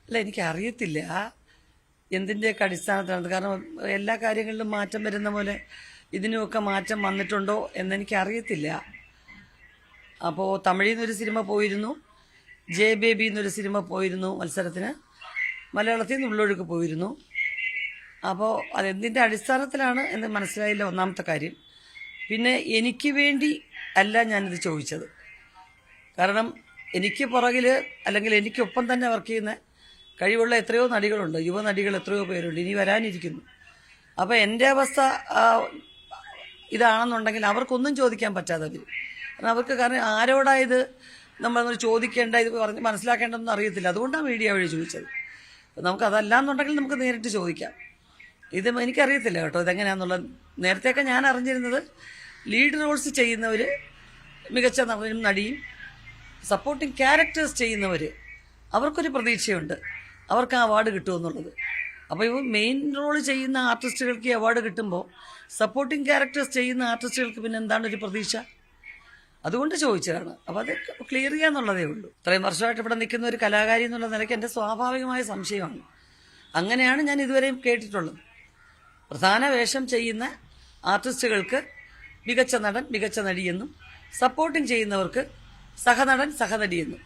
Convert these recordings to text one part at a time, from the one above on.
അല്ല, എനിക്കറിയത്തില്ല എന്തിൻ്റെയൊക്കെ അടിസ്ഥാനത്തിലാണ്. കാരണം എല്ലാ കാര്യങ്ങളിലും മാറ്റം വരുന്ന പോലെ ഇതിനുമൊക്കെ മാറ്റം വന്നിട്ടുണ്ടോ എന്നെനിക്കറിയത്തില്ല. അപ്പോൾ തമിഴിൽ നിന്നൊരു സിനിമ പോയിരുന്നു, ജെ ബേബി എന്നൊരു സിനിമ പോയിരുന്നു മത്സരത്തിന്, മലയാളത്തിൽ നിന്ന് ഉള്ളൊഴുക്ക് പോയിരുന്നു. അപ്പോൾ അതെന്തിൻ്റെ അടിസ്ഥാനത്തിലാണ് എന്ന് മനസ്സിലായില്ല, ഒന്നാമത്തെ കാര്യം. പിന്നെ എനിക്ക് വേണ്ടി അല്ല ഞാനിത് ചോദിച്ചത്. കാരണം എനിക്ക് പുറകിൽ അല്ലെങ്കിൽ എനിക്കൊപ്പം തന്നെ വർക്ക് ചെയ്യുന്ന കഴിവുള്ള എത്രയോ നടികളുണ്ട്, യുവനടികൾ എത്രയോ പേരുണ്ട്, ഇനി വരാനിരിക്കുന്നു. അപ്പോൾ എൻ്റെ അവസ്ഥ ഇതാണെന്നുണ്ടെങ്കിൽ അവർക്കൊന്നും ചോദിക്കാൻ പറ്റാതെ വരും. കാരണം ആരോടായത് നമ്മൾ ചോദിക്കേണ്ട, ഇത് പറഞ്ഞ് മനസ്സിലാക്കേണ്ടതെന്ന് അറിയത്തില്ല. അതുകൊണ്ടാണ് മീഡിയ വഴി ചോദിച്ചത്. നമുക്കതല്ലാന്നുണ്ടെങ്കിൽ നമുക്ക് നേരിട്ട് ചോദിക്കാം. ഇത് എനിക്കറിയത്തില്ല കേട്ടോ ഇതെങ്ങനെയാണെന്നുള്ളത്. നേരത്തെയൊക്കെ ഞാൻ അറിഞ്ഞിരുന്നത് ലീഡ് റോൾസ് ചെയ്യുന്നവർ, മികച്ച നടനും നടിയും, സപ്പോർട്ടിങ് ക്യാരക്ടേഴ്സ് ചെയ്യുന്നവർ, അവർക്കൊരു പ്രതീക്ഷയുണ്ട്, അവർക്ക് ആ അവാർഡ് കിട്ടുമെന്നുള്ളത്. അപ്പോൾ ഇവ മെയിൻ റോൾ ചെയ്യുന്ന ആർട്ടിസ്റ്റുകൾക്ക് ഈ അവാർഡ് കിട്ടുമ്പോൾ സപ്പോർട്ടിങ് ക്യാരക്ടേഴ്സ് ചെയ്യുന്ന ആർട്ടിസ്റ്റുകൾക്ക് പിന്നെ എന്താണ് ഒരു പ്രതീക്ഷ? അതുകൊണ്ട് ചോദിച്ചതാണ്. അപ്പോൾ അത് ക്ലിയർ ചെയ്യാന്നുള്ളതേ ഉള്ളൂ. ഇത്രയും വർഷമായിട്ട് ഇവിടെ നിൽക്കുന്ന ഒരു കലാകാരി എന്നുള്ള നിലയ്ക്ക് എൻ്റെ സ്വാഭാവികമായ സംശയമാണ്. അങ്ങനെയാണ് ഞാൻ ഇതുവരെയും കേട്ടിട്ടുള്ളത്. പ്രധാന വേഷം ചെയ്യുന്ന ആർട്ടിസ്റ്റുകൾക്ക് മികച്ച നടൻ, മികച്ച നടിയെന്നും, സപ്പോർട്ടിങ് ചെയ്യുന്നവർക്ക് സഹനടൻ, സഹനടിയെന്നും.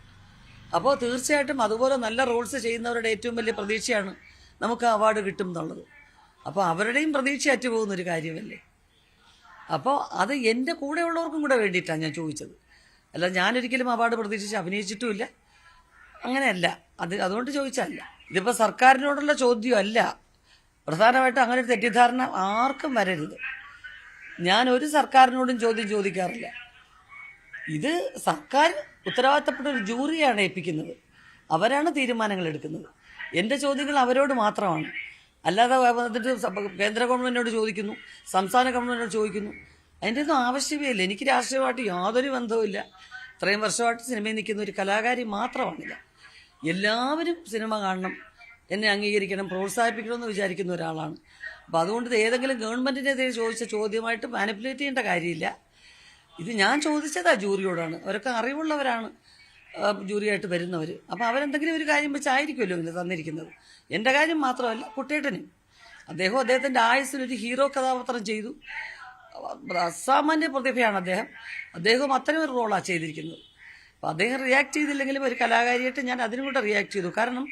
അപ്പോൾ തീർച്ചയായിട്ടും അതുപോലെ നല്ല റോൾസ് ചെയ്യുന്നവരുടെ ഏറ്റവും വലിയ പ്രതീക്ഷയാണ് നമുക്ക് അവാർഡ് കിട്ടും എന്നുള്ളത്. അപ്പോൾ അവരുടെയും പ്രതീക്ഷ അറ്റുപോകുന്നൊരു കാര്യമല്ലേ. അപ്പോൾ അത് എൻ്റെ കൂടെയുള്ളവർക്കും കൂടെ വേണ്ടിയിട്ടാണ് ഞാൻ ചോദിച്ചത്. അല്ല, ഞാനൊരിക്കലും അവാർഡ് പ്രതീക്ഷിച്ച് അഭിനയിച്ചിട്ടുമില്ല, അങ്ങനെയല്ല. അതുകൊണ്ട് ചോദിച്ചതല്ല. ഇതിപ്പോൾ സർക്കാരിനോടുള്ള ചോദ്യമല്ല. പ്രധാനമായിട്ടും അങ്ങനെ ഒരു തെറ്റിദ്ധാരണ ആർക്കും വരരുത്. ഞാൻ ഒരു സർക്കാരിനോടും ചോദ്യം ചോദിക്കാറില്ല. ഇത് സർക്കാർ ഉത്തരവാദിത്തപ്പെട്ട ഒരു ജൂറിയാണ് ഏൽപ്പിക്കുന്നത്, അവരാണ് തീരുമാനങ്ങൾ എടുക്കുന്നത്. എൻ്റെ ചോദ്യങ്ങൾ അവരോട് മാത്രമാണ്. അല്ലാതെ വന്നിട്ട് കേന്ദ്ര ഗവൺമെൻറ്റിനോട് ചോദിക്കുന്നു, സംസ്ഥാന ഗവൺമെൻറ്റിനോട് ചോദിക്കുന്നു, അതിൻ്റെ ഒന്നും ആവശ്യമേ ഇല്ല. എനിക്ക് രാഷ്ട്രീയമായിട്ട് യാതൊരു ബന്ധവുമില്ല. ഇത്രയും വർഷമായിട്ട് സിനിമയിൽ നിൽക്കുന്ന ഒരു കലാകാരി മാത്രമാണില്ല. എല്ലാവരും സിനിമ കാണണം, എന്നെ അംഗീകരിക്കണം, പ്രോത്സാഹിപ്പിക്കണമെന്ന് വിചാരിക്കുന്ന ഒരാളാണ്. അപ്പോൾ അതുകൊണ്ട് ഇത് ഏതെങ്കിലും ഗവൺമെൻറ്റിനെതിരെ ചോദിച്ച ചോദ്യമായിട്ട് മാനിപ്പുലേറ്റ് ചെയ്യേണ്ട കാര്യമില്ല. ഇത് ഞാൻ ചോദിച്ചതാ ജൂറിയോടാണ്. അവരൊക്കെ അറിവുള്ളവരാണ് ജൂറിയായിട്ട് വരുന്നവർ. അപ്പോൾ അവരെന്തെങ്കിലും ഒരു കാര്യം വെച്ചായിരിക്കുമല്ലോ ഇങ്ങനെ തന്നിരിക്കുന്നത്. എൻ്റെ കാര്യം മാത്രമല്ല, കുട്ടേട്ടനും അദ്ദേഹത്തിൻ്റെ ആയുസ്സിലൊരു ഹീറോ കഥാപാത്രം ചെയ്തു. അസാമാന്യ പ്രതിഭയാണ് അദ്ദേഹവും അത്തരം ഒരു റോളാണ് ചെയ്തിരിക്കുന്നത്. അപ്പോൾ അദ്ദേഹം റിയാക്ട് ചെയ്തില്ലെങ്കിലും ഒരു കലാകാരിയായിട്ട് ഞാൻ അതിനും കൂടെ റിയാക്ട് ചെയ്തു. കാരണം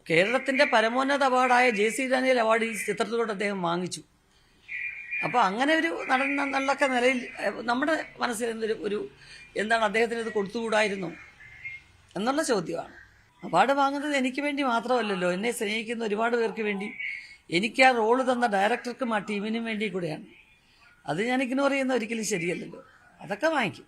കേരളത്തിൻ്റെ പരമോന്നത അവാർഡായ JC ഡാനിയേൽ അവാർഡ് ഈ ചിത്രത്തിലൂടെ അദ്ദേഹം വാങ്ങിച്ചു. അപ്പോൾ അങ്ങനെ ഒരു നടൻ എന്നുള്ളൊക്കെ നിലയിൽ നമ്മുടെ മനസ്സിൽ എന്താണ് അദ്ദേഹത്തിന് ഇത് കൊടുത്തുകൂടായിരുന്നു എന്നുള്ള ചോദ്യമാണ്. അവാർഡ് വാങ്ങുന്നത് എനിക്ക് വേണ്ടി മാത്രമല്ലല്ലോ, എന്നെ സ്നേഹിക്കുന്ന ഒരുപാട് പേർക്ക് വേണ്ടി, എനിക്ക് ആ റോള് തന്ന ഡയറക്ടർക്കും ആ ടീമിനും വേണ്ടി കൂടെയാണ്. അത് ഞാൻ ഇഗ്നോർ ചെയ്യുന്ന ഒരിക്കലും ശരിയല്ലല്ലോ. അതൊക്കെ വാങ്ങിക്കും.